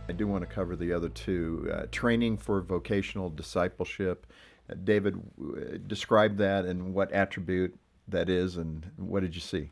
I do want to cover the other two. Training for vocational discipleship. David, describe that and what attribute that is, and what did you see?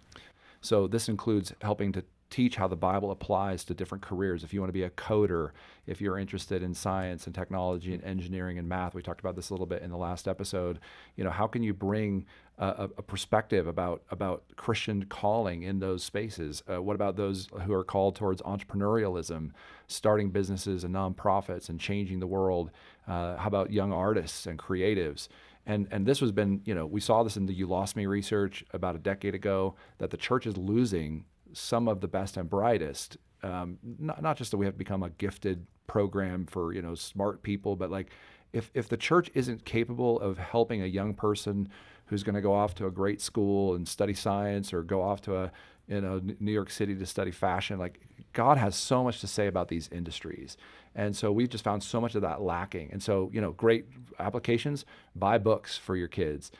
So this includes helping to teach how the Bible applies to different careers. If you want to be a coder, if you're interested in science and technology and engineering and math, we talked about this a little bit in the last episode. How can you bring a perspective about Christian calling in those spaces? What about those who are called towards entrepreneurialism, starting businesses and nonprofits and changing the world? How about young artists and creatives? And this has been, we saw this in the You Lost Me research about a decade ago, that the church is losing some of the best and brightest. Not just that we have to become a gifted program for smart people, but like if the church isn't capable of helping a young person who's going to go off to a great school and study science, or go off to New York City to study fashion, like God has so much to say about these industries. And so we've just found so much of that lacking. And so, great applications, buy books for your kids,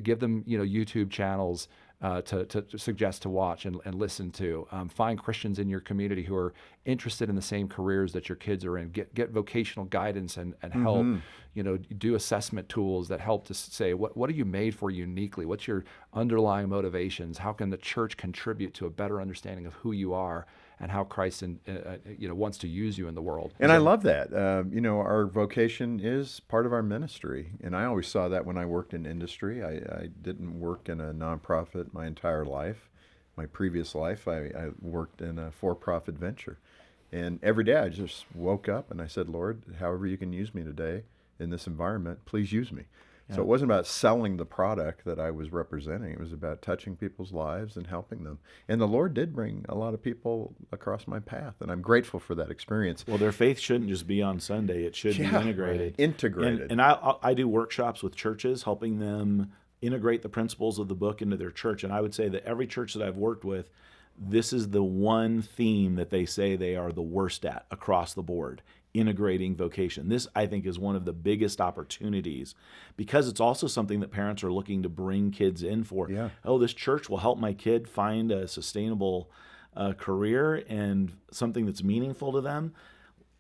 give them, YouTube channels to suggest to watch and listen to. Find Christians in your community who are interested in the same careers that your kids are in. Get vocational guidance and help. Do assessment tools that help to say, what are you made for uniquely? What's your underlying motivations? How can the church contribute to a better understanding of who you are and how Christ wants to use you in the world? And I love that. Our vocation is part of our ministry. And I always saw that when I worked in industry. I didn't work in a nonprofit my entire life. My previous life, I worked in a for-profit venture. And every day I just woke up and I said, Lord, however you can use me today in this environment, please use me. Yeah. So it wasn't about selling the product that I was representing. It was about touching people's lives and helping them. And the Lord did bring a lot of people across my path, and I'm grateful for that experience. Well, their faith shouldn't just be on Sunday. It should be integrated. Right. Integrated. And I do workshops with churches, helping them integrate the principles of the book into their church. And I would say that every church that I've worked with, this is the one theme that they say they are the worst at across the board: integrating vocation. This, I think, is one of the biggest opportunities, because it's also something that parents are looking to bring kids in for. Yeah. Oh, this church will help my kid find a sustainable career and something that's meaningful to them.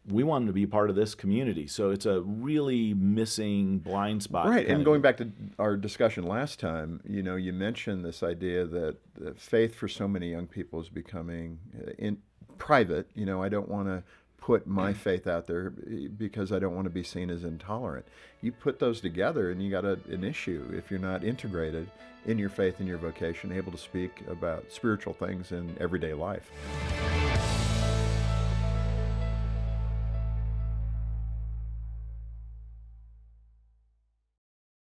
We want them to be part of this community. So it's a really missing blind spot. Right. And going back to our discussion last time, you mentioned this idea that faith for so many young people is becoming in private. I don't want to put my faith out there because I don't want to be seen as intolerant. You put those together and you got an issue if you're not integrated in your faith and your vocation, able to speak about spiritual things in everyday life.